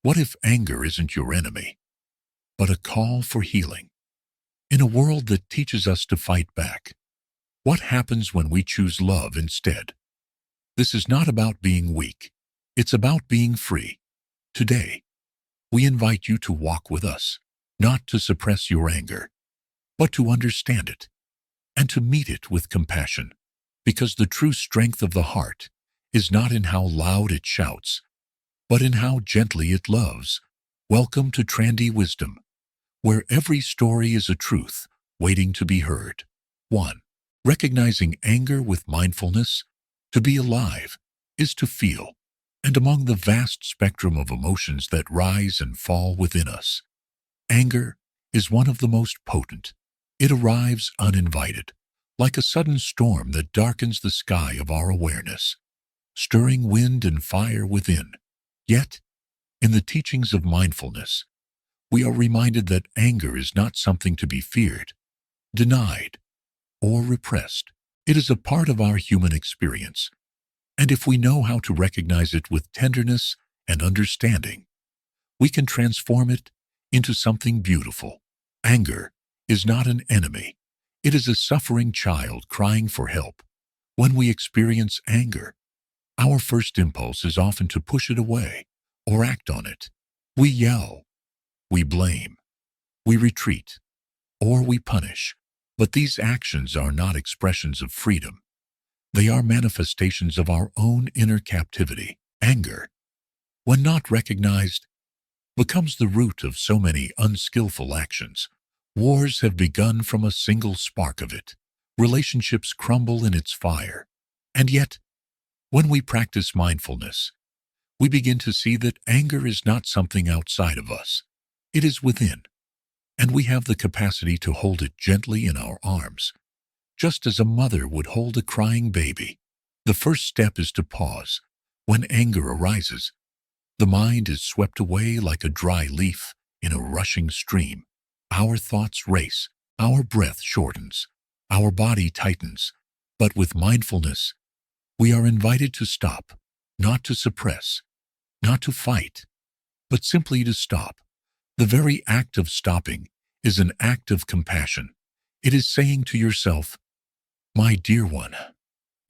What if anger isn't your enemy, but a call for healing? In a world that teaches us to fight back, what happens when we choose love instead? This is not about being weak. It's about being free. Today, we invite you to walk with us, not to suppress your anger, but to understand it and to meet it with compassion, because the true strength of the heart is not in how loud it shouts, but in how gently it loves. Welcome to Trandy Wisdom, where every story is a truth waiting to be heard. 1. Recognizing anger with mindfulness. To be alive is to feel, and among the vast spectrum of emotions that rise and fall within us, anger is one of the most potent. It arrives uninvited, like a sudden storm that darkens the sky of our awareness, stirring wind and fire within. Yet, in the teachings of mindfulness, we are reminded that anger is not something to be feared, denied, or repressed. It is a part of our human experience, and if we know how to recognize it with tenderness and understanding, we can transform it into something beautiful. Anger is not an enemy. It is a suffering child crying for help. When we experience anger, our first impulse is often to push it away or act on it. We yell, we blame, we retreat, or we punish. But these actions are not expressions of freedom. They are manifestations of our own inner captivity. Anger, when not recognized, becomes the root of so many unskillful actions. Wars have begun from a single spark of it. Relationships crumble in its fire. And yet, when we practice mindfulness, we begin to see that anger is not something outside of us. It is within, and we have the capacity to hold it gently in our arms, just as a mother would hold a crying baby. The first step is to pause. When anger arises, the mind is swept away like a dry leaf in a rushing stream. Our thoughts race, our breath shortens, our body tightens. But with mindfulness, we are invited to stop, not to suppress, not to fight, but simply to stop. The very act of stopping is an act of compassion. It is saying to yourself, "My dear one,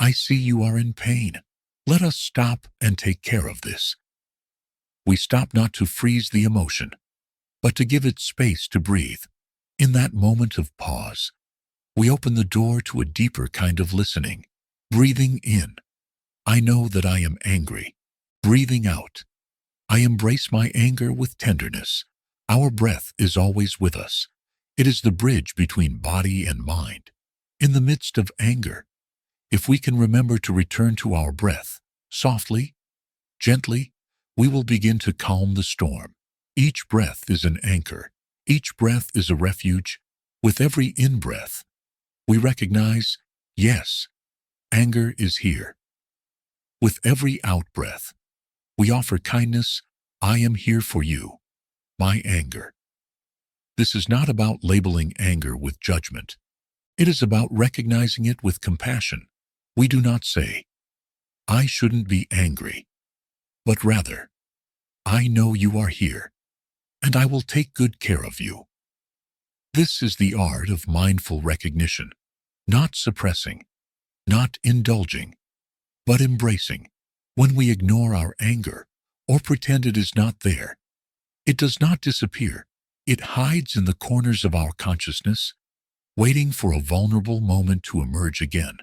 I see you are in pain. Let us stop and take care of this." We stop not to freeze the emotion, but to give it space to breathe. In that moment of pause, we open the door to a deeper kind of listening. Breathing in, I know that I am angry. Breathing out, I embrace my anger with tenderness. Our breath is always with us. It is the bridge between body and mind. In the midst of anger, if we can remember to return to our breath, softly, gently, we will begin to calm the storm. Each breath is an anchor. Each breath is a refuge. With every in-breath, we recognize, yes, anger is here. With every out-breath, we offer kindness. I am here for you, my anger. This is not about labeling anger with judgment. It is about recognizing it with compassion. We do not say, "I shouldn't be angry," but rather, "I know you are here, and I will take good care of you." This is the art of mindful recognition, not suppressing, not indulging, but embracing. When we ignore our anger or pretend it is not there, it does not disappear. It hides in the corners of our consciousness, waiting for a vulnerable moment to emerge again,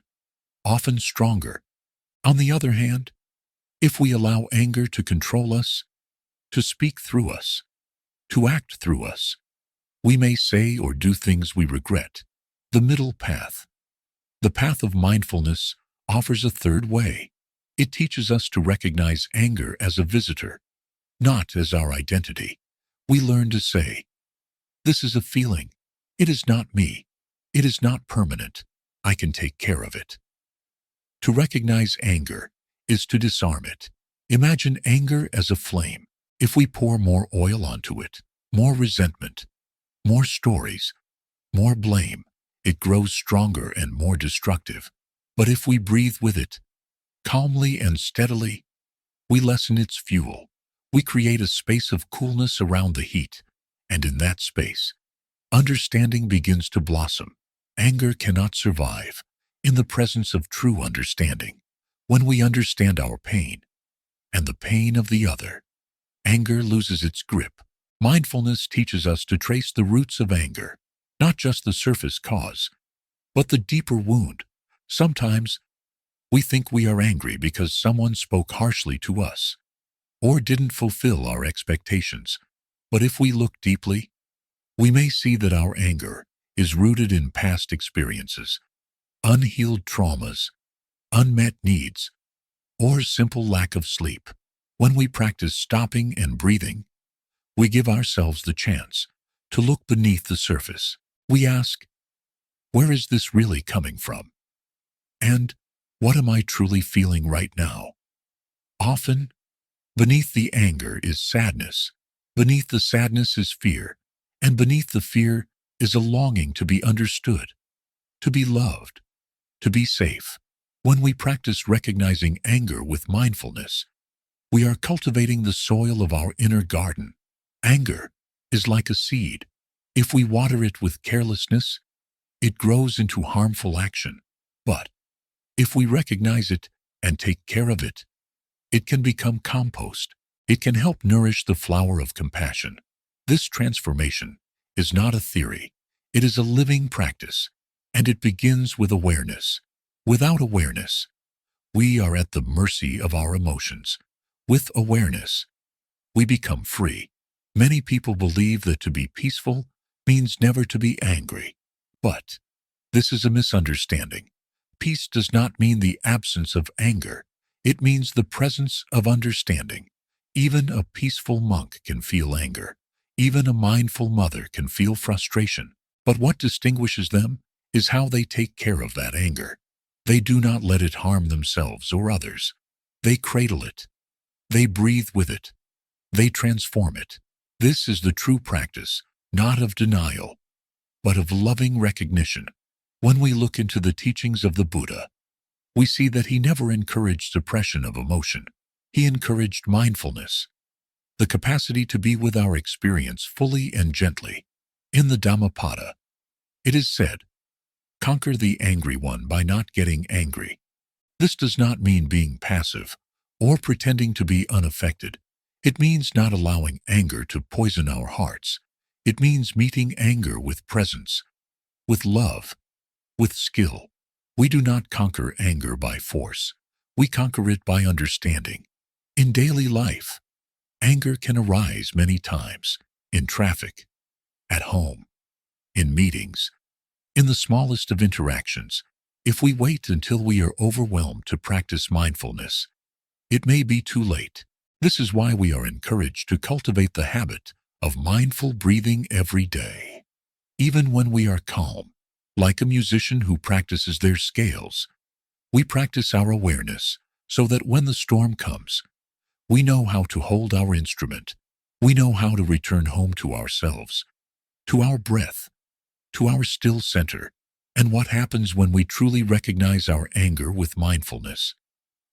often stronger. On the other hand, if we allow anger to control us, to speak through us, to act through us, we may say or do things we regret. The middle path, the path of mindfulness, offers a third way. It teaches us to recognize anger as a visitor, not as our identity. We learn to say, "This is a feeling. It is not me. It is not permanent. I can take care of it." To recognize anger is to disarm it. Imagine anger as a flame. If we pour more oil onto it, more resentment, more stories, more blame, it grows stronger and more destructive. But if we breathe with it, calmly and steadily, we lessen its fuel. We create a space of coolness around the heat, and in that space, understanding begins to blossom. Anger cannot survive in the presence of true understanding. When we understand our pain and the pain of the other, anger loses its grip. Mindfulness teaches us to trace the roots of anger, not just the surface cause, but the deeper wound. Sometimes we think we are angry because someone spoke harshly to us or didn't fulfill our expectations. But if we look deeply, we may see that our anger is rooted in past experiences, unhealed traumas, unmet needs, or simple lack of sleep. When we practice stopping and breathing, we give ourselves the chance to look beneath the surface. We ask, where is this really coming from? And what am I truly feeling right now? Often, beneath the anger is sadness. Beneath the sadness is fear. And beneath the fear is a longing to be understood, to be loved, to be safe. When we practice recognizing anger with mindfulness, we are cultivating the soil of our inner garden. Anger is like a seed. If we water it with carelessness, it grows into harmful action. But if we recognize it and take care of it, it can become compost. It can help nourish the flower of compassion. This transformation is not a theory. It is a living practice, and it begins with awareness. Without awareness, we are at the mercy of our emotions. With awareness, we become free. Many people believe that to be peaceful means never to be angry. But this is a misunderstanding. Peace does not mean the absence of anger. It means the presence of understanding. Even a peaceful monk can feel anger. Even a mindful mother can feel frustration. But what distinguishes them is how they take care of that anger. They do not let it harm themselves or others. They cradle it. They breathe with it. They transform it. This is the true practice, not of denial, but of loving recognition. When we look into the teachings of the Buddha, we see that he never encouraged suppression of emotion. He encouraged mindfulness, the capacity to be with our experience fully and gently. In the Dhammapada, it is said, "Conquer the angry one by not getting angry." This does not mean being passive or pretending to be unaffected. It means not allowing anger to poison our hearts. It means meeting anger with presence, with love, with skill. We do not conquer anger by force. We conquer it by understanding. In daily life, anger can arise many times, in traffic, at home, in meetings, in the smallest of interactions. If we wait until we are overwhelmed to practice mindfulness, it may be too late. This is why we are encouraged to cultivate the habit of mindful breathing every day. Even when we are calm, like a musician who practices their scales, we practice our awareness so that when the storm comes, we know how to hold our instrument. We know how to return home to ourselves, to our breath, to our still center. And what happens when we truly recognize our anger with mindfulness?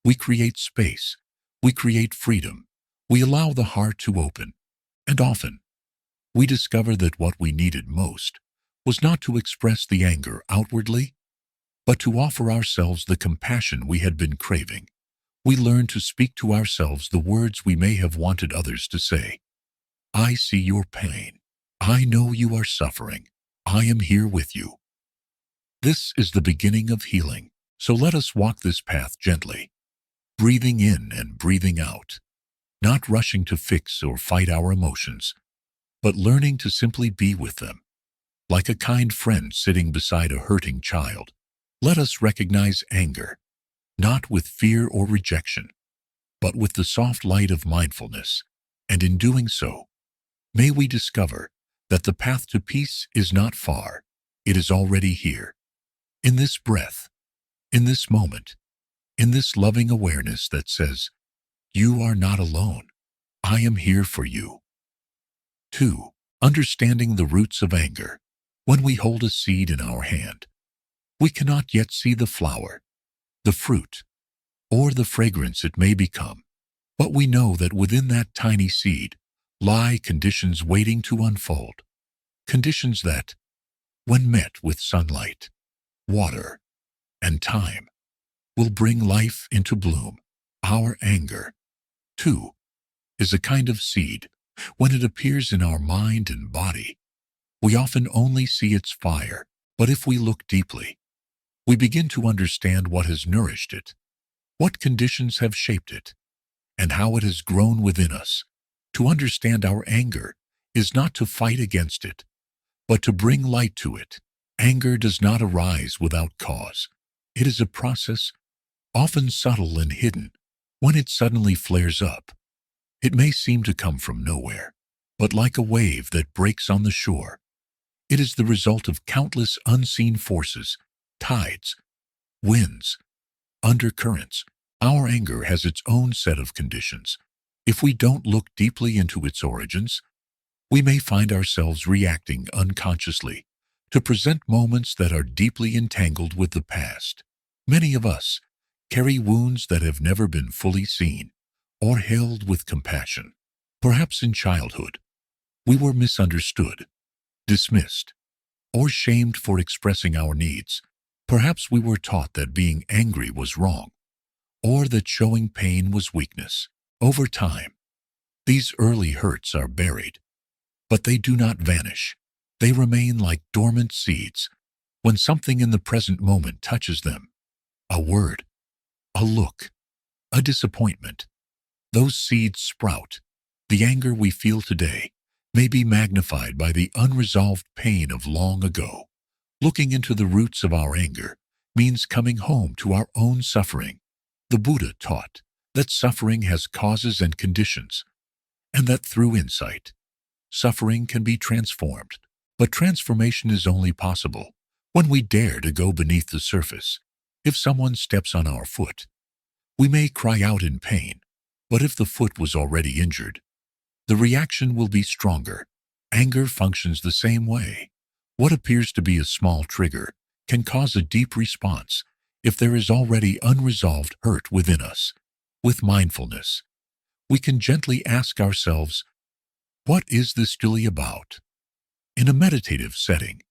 We create space. We create freedom. We allow the heart to open. And often, we discover that what we needed most was not to express the anger outwardly, but to offer ourselves the compassion we had been craving. We learn to speak to ourselves the words we may have wanted others to say. I see your pain. I know you are suffering. I am here with you. This is the beginning of healing, so let us walk this path gently, breathing in and breathing out, not rushing to fix or fight our emotions, but learning to simply be with them, like a kind friend sitting beside a hurting child. Let us recognize anger, not with fear or rejection, but with the soft light of mindfulness, and in doing so, may we discover that the path to peace is not far, it is already here. In this breath, in this moment, in this loving awareness that says, you are not alone. I am here for you. 2. Understanding the roots of anger. When we hold a seed in our hand, we cannot yet see the flower, the fruit, or the fragrance it may become. But we know that within that tiny seed lie conditions waiting to unfold. Conditions that, when met with sunlight, water, and time, will bring life into bloom. Our anger, too, is a kind of seed. When it appears in our mind and body, we often only see its fire, but if we look deeply, we begin to understand what has nourished it, what conditions have shaped it, and how it has grown within us. To understand our anger is not to fight against it, but to bring light to it. Anger does not arise without cause. It is a process, often subtle and hidden. When it suddenly flares up, it may seem to come from nowhere, but like a wave that breaks on the shore, it is the result of countless unseen forces, tides, winds, undercurrents. Our anger has its own set of conditions. If we don't look deeply into its origins, we may find ourselves reacting unconsciously to present moments that are deeply entangled with the past. Many of us carry wounds that have never been fully seen or held with compassion. Perhaps in childhood, we were misunderstood, dismissed, or shamed for expressing our needs. Perhaps we were taught that being angry was wrong, or that showing pain was weakness. Over time, these early hurts are buried, but they do not vanish. They remain like dormant seeds. When something in the present moment touches them, a word, a look, a disappointment, those seeds sprout. The anger we feel today may be magnified by the unresolved pain of long ago. Looking into the roots of our anger means coming home to our own suffering. The Buddha taught that suffering has causes and conditions, and that through insight, suffering can be transformed. But transformation is only possible when we dare to go beneath the surface. If someone steps on our foot, we may cry out in pain, but if the foot was already injured, the reaction will be stronger. Anger functions the same way. What appears to be a small trigger can cause a deep response if there is already unresolved hurt within us. With mindfulness, we can gently ask ourselves, what is this really about? In a meditative setting,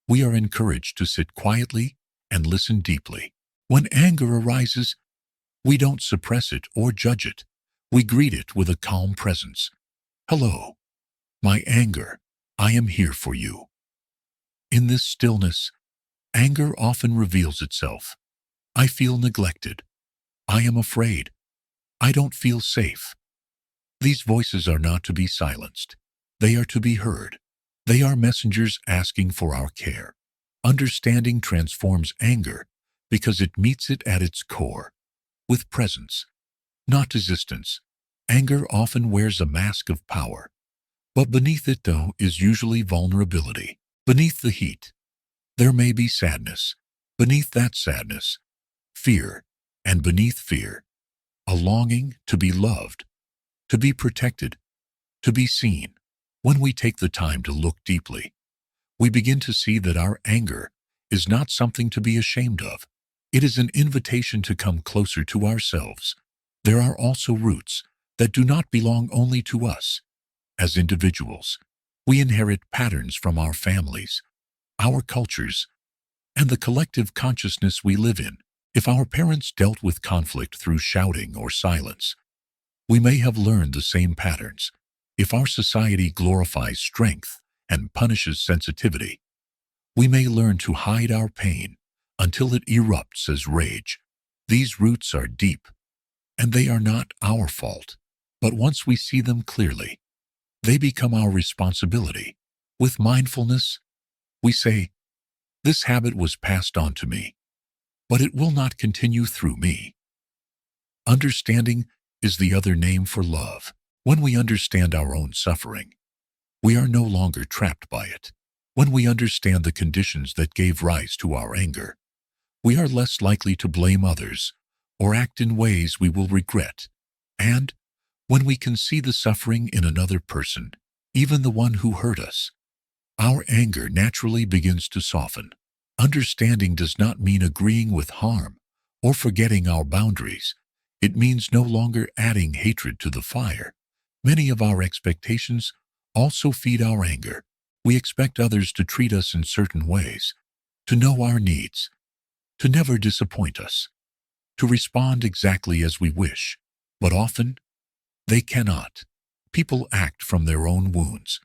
we are encouraged to sit quietly and listen deeply. When anger arises, we don't suppress it or judge it. We greet it with a calm presence. Hello, my anger, I am here for you. In this stillness, anger often reveals itself. I feel neglected. I am afraid. I don't feel safe. These voices are not to be silenced. They are to be heard. They are messengers asking for our care. Understanding transforms anger because it meets it at its core, with presence, not resistance. Anger often wears a mask of power, but beneath it, though, is usually vulnerability. Beneath the heat, there may be sadness. Beneath that sadness, fear, and beneath fear, a longing to be loved, to be protected, to be seen. When we take the time to look deeply, we begin to see that our anger is not something to be ashamed of. It is an invitation to come closer to ourselves. There are also roots that do not belong only to us. As individuals, we inherit patterns from our families, our cultures, and the collective consciousness we live in. If our parents dealt with conflict through shouting or silence, we may have learned the same patterns. If our society glorifies strength and punishes sensitivity, we may learn to hide our pain until it erupts as rage. These roots are deep, and they are not our fault. But once we see them clearly, they become our responsibility. With mindfulness, we say, this habit was passed on to me, but it will not continue through me. Understanding is the other name for love. When we understand our own suffering, we are no longer trapped by it. When we understand the conditions that gave rise to our anger, we are less likely to blame others or act in ways we will regret. And when we can see the suffering in another person, even the one who hurt us, our anger naturally begins to soften. Understanding does not mean agreeing with harm or forgetting our boundaries. It means no longer adding hatred to the fire. Many of our expectations also feed our anger. We expect others to treat us in certain ways, to know our needs, to never disappoint us, to respond exactly as we wish. But often, they cannot. People act from their own wounds,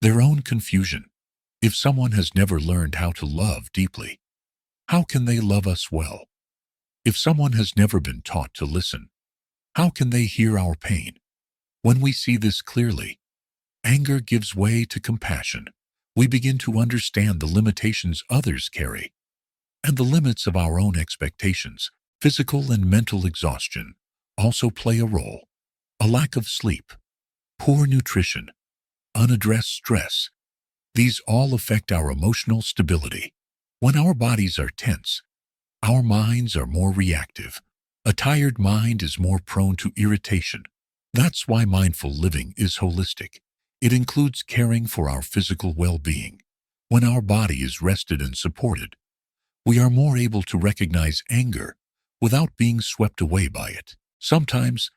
their own confusion. If someone has never learned how to love deeply, how can they love us well? If someone has never been taught to listen, how can they hear our pain? When we see this clearly, anger gives way to compassion. We begin to understand the limitations others carry and the limits of our own expectations. Physical and mental exhaustion also play a role. A lack of sleep, poor nutrition, unaddressed stress, these all affect our emotional stability. When our bodies are tense, our minds are more reactive. A tired mind is more prone to irritation. That's why mindful living is holistic. It includes caring for our physical well-being. When our body is rested and supported, we are more able to recognize anger without being swept away by it. Sometimes,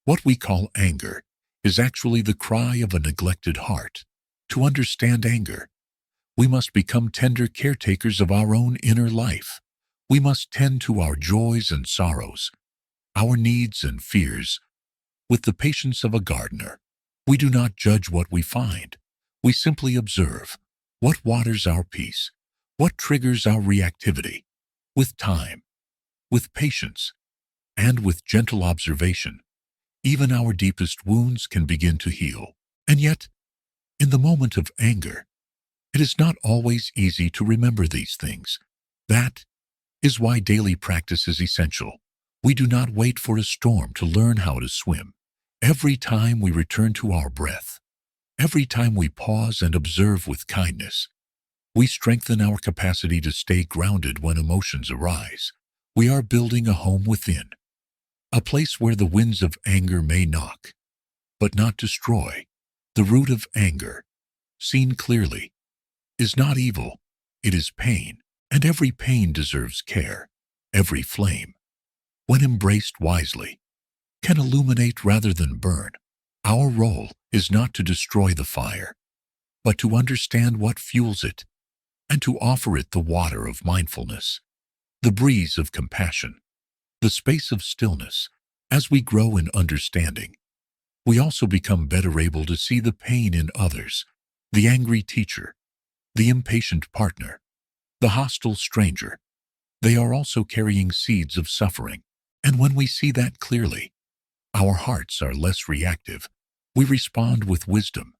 what we call anger is actually the cry of a neglected heart. To understand anger, we must become tender caretakers of our own inner life. We must tend to our joys and sorrows, our needs and fears, with the patience of a gardener. We do not judge what we find. We simply observe what waters our peace, what triggers our reactivity. With time, with patience, and with gentle observation, even our deepest wounds can begin to heal. And yet, in the moment of anger, it is not always easy to remember these things. That is why daily practice is essential. We do not wait for a storm to learn how to swim. Every time we return to our breath, every time we pause and observe with kindness, we strengthen our capacity to stay grounded when emotions arise. We are building a home within, a place where the winds of anger may knock, but not destroy. The root of anger, seen clearly, is not evil, it is pain, and every pain deserves care. Every flame, when embraced wisely, can illuminate rather than burn. Our role is not to destroy the fire, but to understand what fuels it and to offer it the water of mindfulness, the breeze of compassion, the space of stillness. As we grow in understanding, we also become better able to see the pain in others, the angry teacher, the impatient partner, the hostile stranger. They are also carrying seeds of suffering. And when we see that clearly, our hearts are less reactive. We respond with wisdom,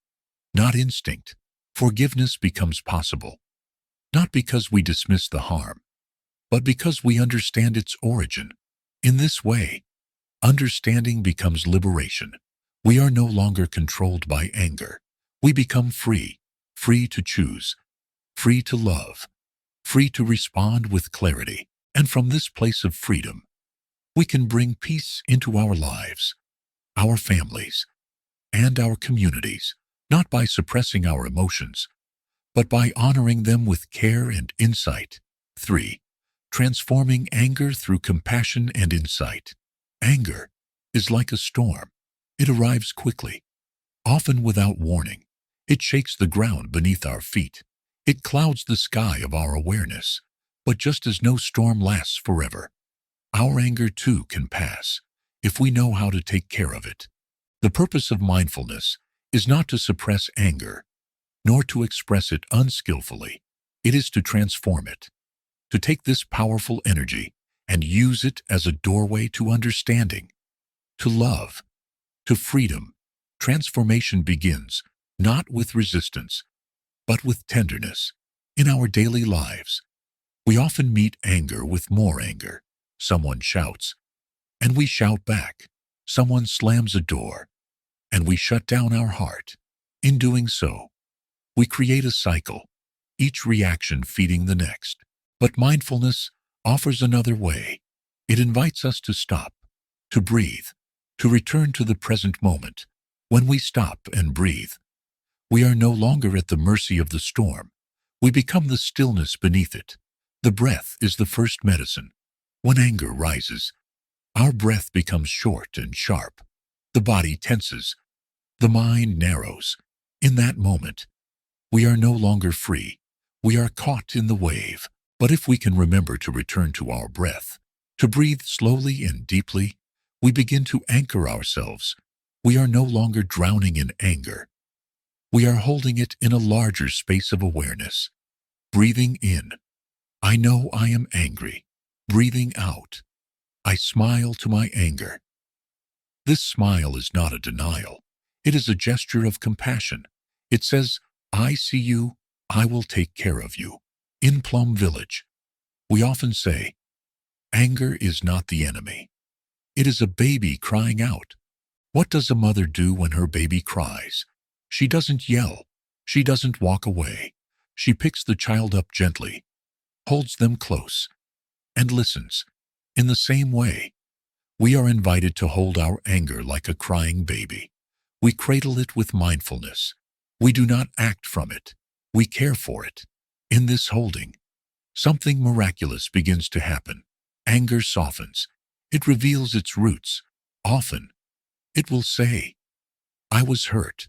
not instinct. Forgiveness becomes possible, not because we dismiss the harm, but because we understand its origin. In this way, understanding becomes liberation. We are no longer controlled by anger. We become free, free to choose, free to love, free to respond with clarity. And from this place of freedom, we can bring peace into our lives, our families, and our communities, not by suppressing our emotions, but by honoring them with care and insight. 3. Transforming anger through compassion and insight. Anger is like a storm. It arrives quickly, often without warning. It shakes the ground beneath our feet. It clouds the sky of our awareness. But just as no storm lasts forever, our anger too can pass if we know how to take care of it. The purpose of mindfulness is not to suppress anger, nor to express it unskillfully. It is to transform it, to take this powerful energy and use it as a doorway to understanding, to love, to freedom. Transformation begins not with resistance, but with tenderness. In our daily lives, we often meet anger with more anger. Someone shouts, and we shout back. Someone slams a door, and we shut down our heart. In doing so, we create a cycle, each reaction feeding the next. But mindfulness offers another way. It invites us to stop, to breathe, to return to the present moment. When we stop and breathe, we are no longer at the mercy of the storm. We become the stillness beneath it. The breath is the first medicine. When anger rises, Our breath becomes short and sharp. The body tenses. The mind narrows. In that moment, we are no longer free. We are caught in the wave. But if we can remember to return to our breath, to breathe slowly and deeply, we begin to anchor ourselves. We are no longer drowning in anger. We are holding it in a larger space of awareness. Breathing in, I know I am angry. Breathing out, I smile to my anger. This smile is not a denial. It is a gesture of compassion. It says, I see you, I will take care of you. In Plum Village, we often say, anger is not the enemy. It is a baby crying out. What does a mother do when her baby cries? She doesn't yell. She doesn't walk away. She picks the child up gently, holds them close, and listens. In the same way, we are invited to hold our anger like a crying baby. We cradle it with mindfulness. We do not act from it. We care for it. In this holding, something miraculous begins to happen. Anger softens. It reveals its roots. Often, it will say, I was hurt,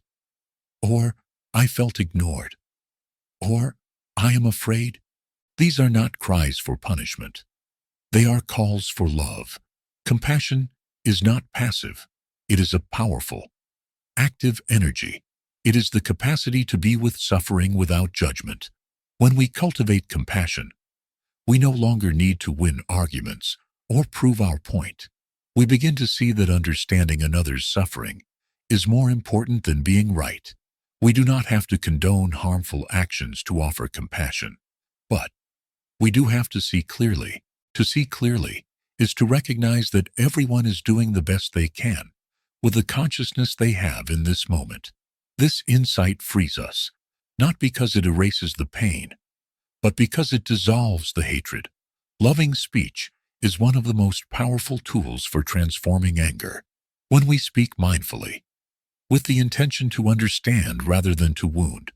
or I felt ignored, or I am afraid. These are not cries for punishment. They are calls for love. Compassion is not passive. It is a powerful, active energy. It is the capacity to be with suffering without judgment. When we cultivate compassion, we no longer need to win arguments or prove our point. We begin to see that understanding another's suffering is more important than being right. We do not have to condone harmful actions to offer compassion, but we do have to see clearly. To see clearly is to recognize that everyone is doing the best they can with the consciousness they have in this moment. This insight frees us, not because it erases the pain, but because it dissolves the hatred. Loving speech is one of the most powerful tools for transforming anger. When we speak mindfully, with the intention to understand rather than to wound,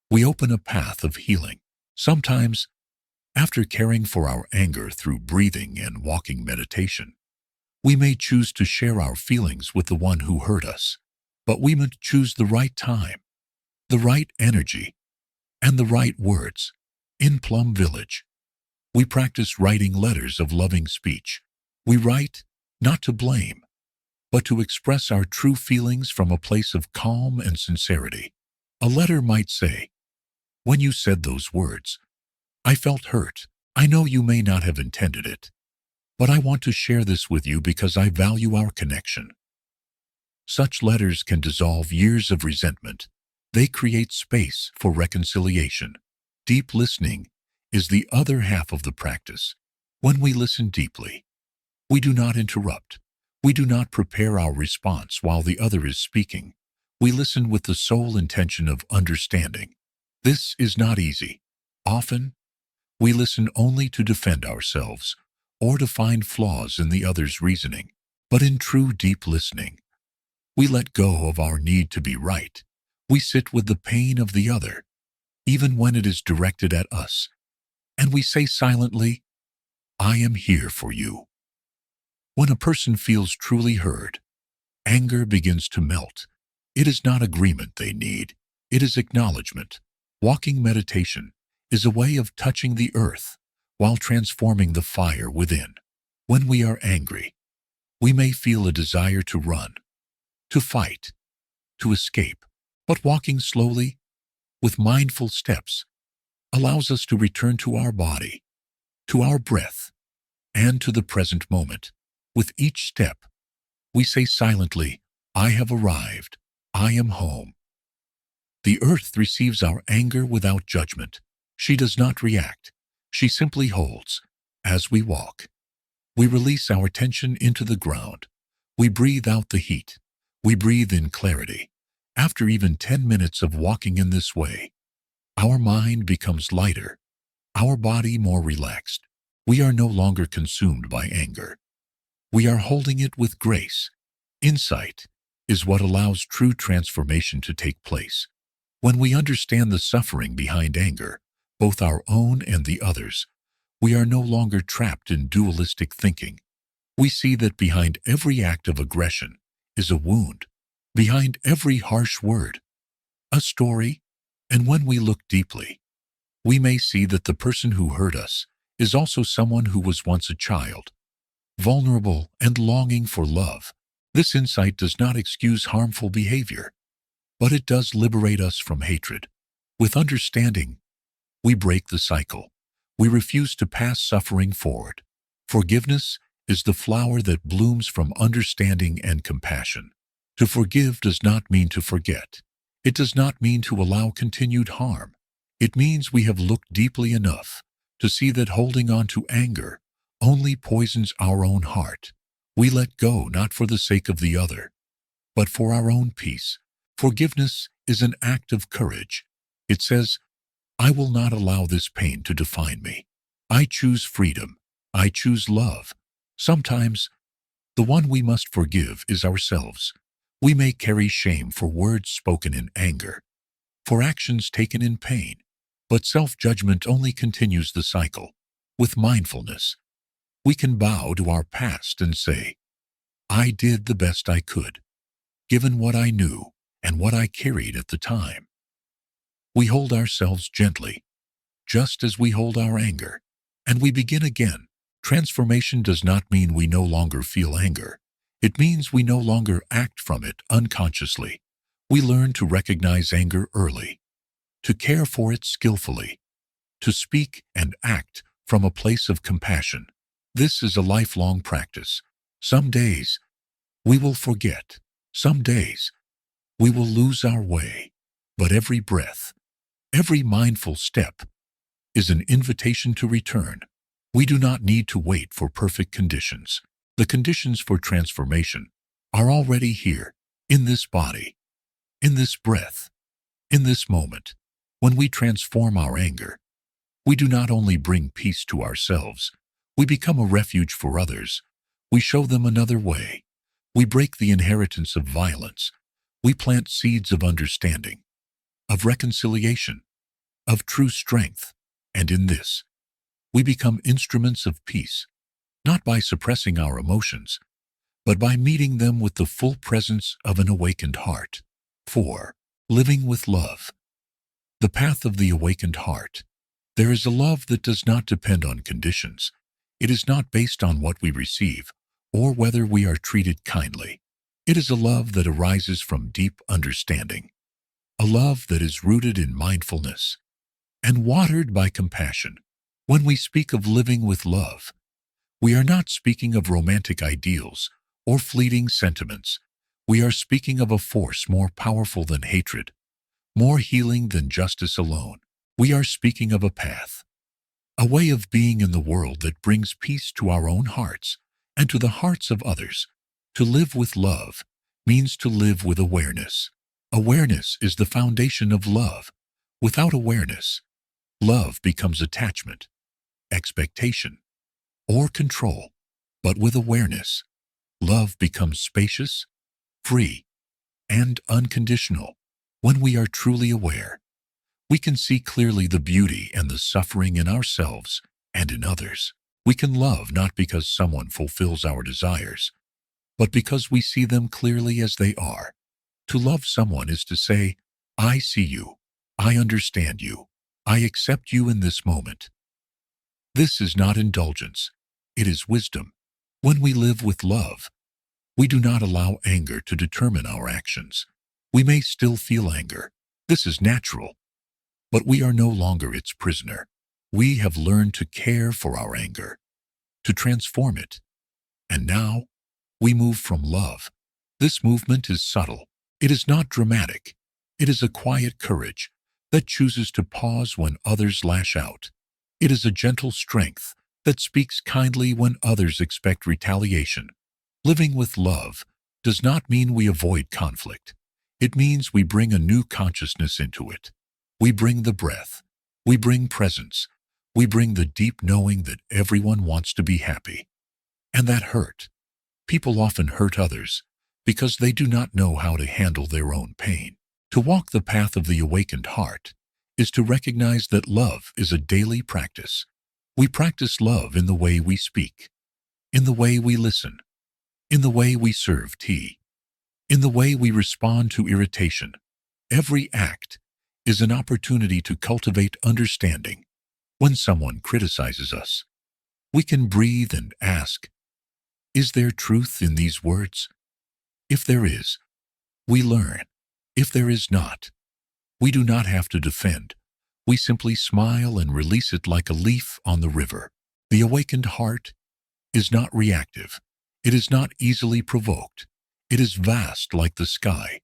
we open a path of healing. Sometimes, after caring for our anger through breathing and walking meditation, we may choose to share our feelings with the one who hurt us, but we must choose the right time, the right energy, and the right words. In Plum Village, we practice writing letters of loving speech. We write not to blame, but to express our true feelings from a place of calm and sincerity. A letter might say, when you said those words, I felt hurt. I know you may not have intended it, but I want to share this with you because I value our connection. Such letters can dissolve years of resentment. They create space for reconciliation. Deep listening is the other half of the practice. When we listen deeply, we do not interrupt. We do not prepare our response while the other is speaking. We listen with the sole intention of understanding. This is not easy. Often, we listen only to defend ourselves or to find flaws in the other's reasoning. But in true deep listening, we let go of our need to be right. We sit with the pain of the other, even when it is directed at us, and we say silently, I am here for you. When a person feels truly heard, anger begins to melt. It is not agreement they need. It is acknowledgement. Walking meditation is a way of touching the earth while transforming the fire within. When we are angry, we may feel a desire to run, to fight, to escape, but walking slowly, with mindful steps, allows us to return to our body, to our breath, and to the present moment. With each step, we say silently, I have arrived. I am home. The earth receives our anger without judgment. She does not react. She simply holds. As we walk, we release our tension into the ground. We breathe out the heat. We breathe in clarity. After even 10 minutes of walking in this way, our mind becomes lighter, our body more relaxed. We are no longer consumed by anger. We are holding it with grace. Insight is what allows true transformation to take place. When we understand the suffering behind anger, both our own and the others, we are no longer trapped in dualistic thinking. We see that behind every act of aggression is a wound, behind every harsh word, a story, and when we look deeply, we may see that the person who hurt us is also someone who was once a child, vulnerable and longing for love. This insight does not excuse harmful behavior, but it does liberate us from hatred. With understanding, we break the cycle. We refuse to pass suffering forward. Forgiveness is the flower that blooms from understanding and compassion. To forgive does not mean to forget. It does not mean to allow continued harm. It means we have looked deeply enough to see that holding on to anger only poisons our own heart. We let go not for the sake of the other, but for our own peace. Forgiveness is an act of courage. It says, I will not allow this pain to define me. I choose freedom. I choose love. Sometimes, the one we must forgive is ourselves. We may carry shame for words spoken in anger, for actions taken in pain, but self-judgment only continues the cycle. With mindfulness, we can bow to our past and say, I did the best I could, given what I knew and what I carried at the time. We hold ourselves gently, just as we hold our anger, and we begin again. Transformation does not mean we no longer feel anger. It means we no longer act from it unconsciously. We learn to recognize anger early, to care for it skillfully, to speak and act from a place of compassion. This is a lifelong practice. Some days we will forget. Some days we will lose our way. But every breath, every mindful step is an invitation to return. We do not need to wait for perfect conditions. The conditions for transformation are already here, in this body, in this breath, in this moment. When we transform our anger, we do not only bring peace to ourselves, we become a refuge for others. We show them another way. We break the inheritance of violence. We plant seeds of understanding, of reconciliation, of true strength. And in this, we become instruments of peace, not by suppressing our emotions, but by meeting them with the full presence of an awakened heart. 4. Living with love. The path of the awakened heart. There is a love that does not depend on conditions. It is not based on what we receive or whether we are treated kindly. It is a love that arises from deep understanding, a love that is rooted in mindfulness and watered by compassion. When we speak of living with love, we are not speaking of romantic ideals or fleeting sentiments. We are speaking of a force more powerful than hatred, more healing than justice alone. We are speaking of a path, a way of being in the world that brings peace to our own hearts and to the hearts of others. To live with love means to live with awareness. Awareness is the foundation of love. Without awareness, love becomes attachment, expectation, or control. But with awareness, love becomes spacious, free, and unconditional. When we are truly aware, we can see clearly the beauty and the suffering in ourselves and in others. We can love not because someone fulfills our desires, but because we see them clearly as they are. To love someone is to say, I see you, I understand you, I accept you in this moment. This is not indulgence, it is wisdom. When we live with love, we do not allow anger to determine our actions. We may still feel anger. This is natural. But we are no longer its prisoner. We have learned to care for our anger, to transform it. And now, we move from love. This movement is subtle. It is not dramatic. It is a quiet courage that chooses to pause when others lash out. It is a gentle strength that speaks kindly when others expect retaliation. Living with love does not mean we avoid conflict. It means we bring a new consciousness into it. We bring the breath. We bring presence. We bring the deep knowing that everyone wants to be happy. And that hurt. People often hurt others because they do not know how to handle their own pain. To walk the path of the awakened heart is to recognize that love is a daily practice. We practice love in the way we speak, in the way we listen, in the way we serve tea, in the way we respond to irritation. Every act is an opportunity to cultivate understanding. When someone criticizes us, we can breathe and ask, is there truth in these words? If there is, we learn. If there is not, we do not have to defend. We simply smile and release it like a leaf on the river. The awakened heart is not reactive. It is not easily provoked. It is vast like the sky,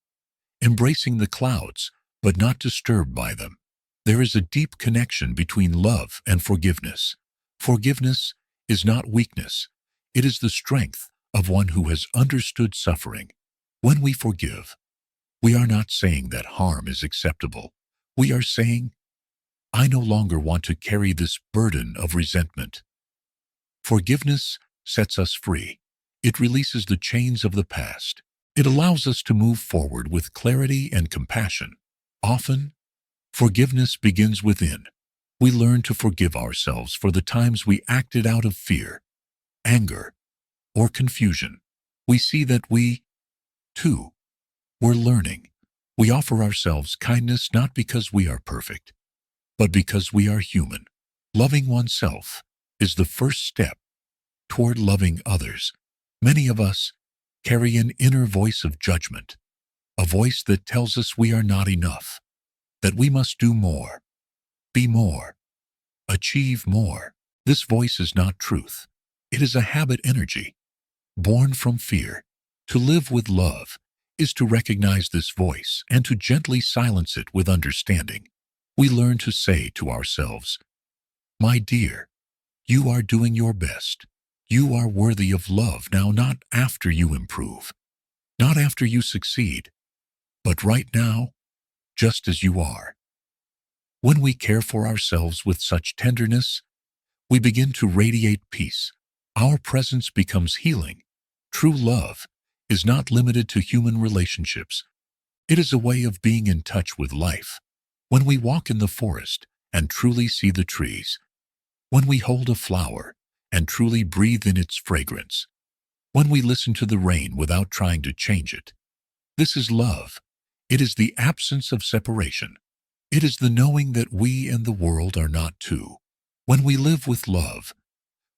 embracing the clouds, but not disturbed by them. There is a deep connection between love and forgiveness. Forgiveness is not weakness. It is the strength of one who has understood suffering. When we forgive, we are not saying that harm is acceptable. We are saying, I no longer want to carry this burden of resentment. Forgiveness sets us free. It releases the chains of the past. It allows us to move forward with clarity and compassion. Often, forgiveness begins within. We learn to forgive ourselves for the times we acted out of fear, anger, or confusion. We see that we, too, were learning. We offer ourselves kindness not because we are perfect, but because we are human. Loving oneself is the first step toward loving others. Many of us carry an inner voice of judgment, a voice that tells us we are not enough, that we must do more, be more, achieve more. This voice is not truth. It is a habit energy, born from fear. To live with love is to recognize this voice and to gently silence it with understanding. We learn to say to ourselves, my dear, you are doing your best. You are worthy of love now, not after you improve, not after you succeed, but right now, just as you are. When we care for ourselves with such tenderness, we begin to radiate peace. Our presence becomes healing. True love is not limited to human relationships. It is a way of being in touch with life. When we walk in the forest and truly see the trees, when we hold a flower and truly breathe in its fragrance, when we listen to the rain without trying to change it, this is love. It is the absence of separation. It is the knowing that we and the world are not two. When we live with love,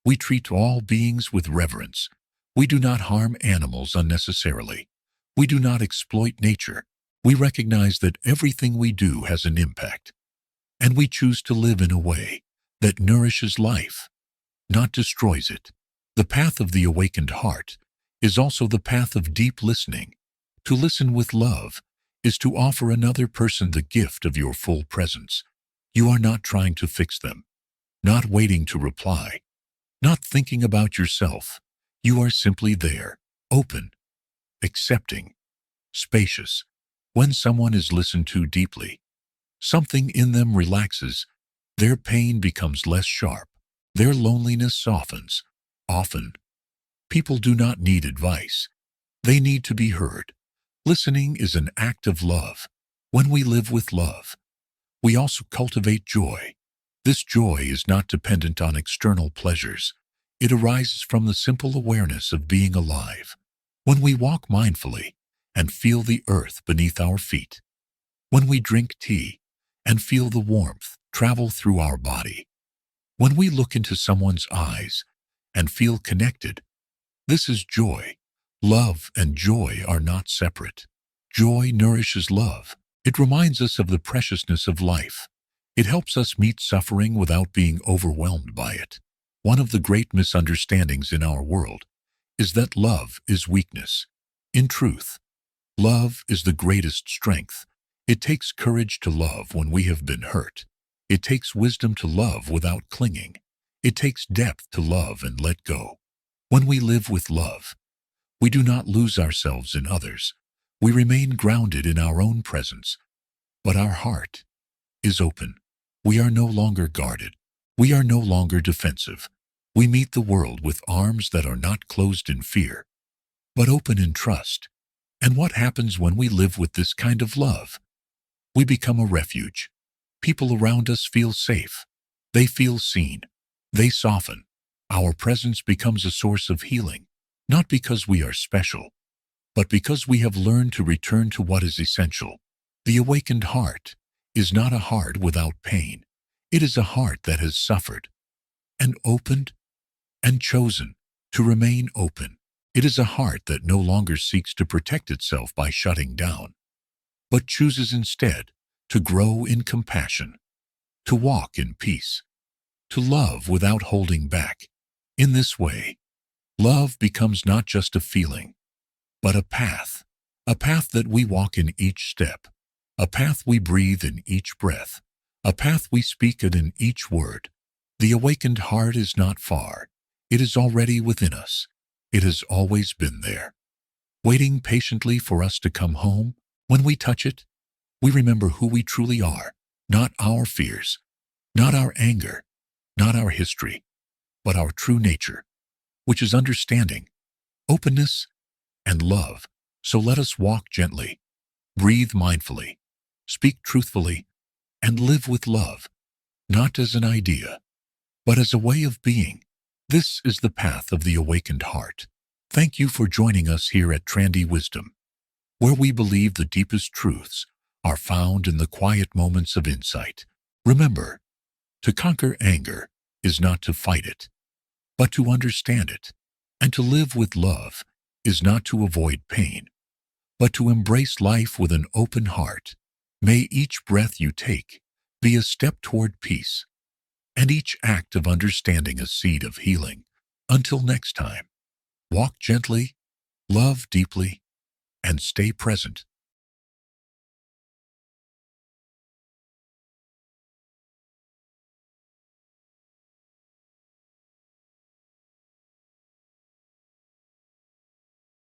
we treat all beings with reverence. We do not harm animals unnecessarily. We do not exploit nature. We recognize that everything we do has an impact, and we choose to live in a way that nourishes life, not destroys it. The path of the awakened heart is also the path of deep listening. To listen with love is to offer another person the gift of your full presence. You are not trying to fix them, not waiting to reply, not thinking about yourself. You are simply there, open, accepting, spacious. When someone is listened to deeply, something in them relaxes. Their pain becomes less sharp. Their loneliness softens. Often, people do not need advice. They need to be heard. Listening is an act of love. When we live with love, we also cultivate joy. This joy is not dependent on external pleasures. It arises from the simple awareness of being alive. When we walk mindfully and feel the earth beneath our feet, when we drink tea and feel the warmth travel through our body, when we look into someone's eyes and feel connected, this is joy. Love and joy are not separate. Joy nourishes love. It reminds us of the preciousness of life. It helps us meet suffering without being overwhelmed by it. One of the great misunderstandings in our world is that love is weakness. In truth, love is the greatest strength. It takes courage to love when we have been hurt. It takes wisdom to love without clinging. It takes depth to love and let go. When we live with love, we do not lose ourselves in others. We remain grounded in our own presence. But our heart is open. We are no longer guarded. We are no longer defensive. We meet the world with arms that are not closed in fear, but open in trust. And what happens when we live with this kind of love? We become a refuge. People around us feel safe. They feel seen. They soften. Our presence becomes a source of healing, not because we are special, but because we have learned to return to what is essential. The awakened heart is not a heart without pain. It is a heart that has suffered and opened and chosen to remain open. It is a heart that no longer seeks to protect itself by shutting down, but chooses instead to grow in compassion, to walk in peace, to love without holding back. In this way, love becomes not just a feeling, but a path that we walk in each step, a path we breathe in each breath, a path we speak in each word. The awakened heart is not far. It is already within us. It has always been there, waiting patiently for us to come home. When we touch it, we remember who we truly are, not our fears, not our anger, not our history, but our true nature, which is understanding, openness, and love. So let us walk gently, breathe mindfully, speak truthfully, and live with love, not as an idea, but as a way of being. This is the path of the awakened heart. Thank you for joining us here at Trandy Wisdom, where we believe the deepest truths are found in the quiet moments of insight. Remember, to conquer anger is not to fight it, but to understand it. And to live with love is not to avoid pain, but to embrace life with an open heart. May each breath you take be a step toward peace, and each act of understanding a seed of healing. Until next time, walk gently, love deeply, and stay present.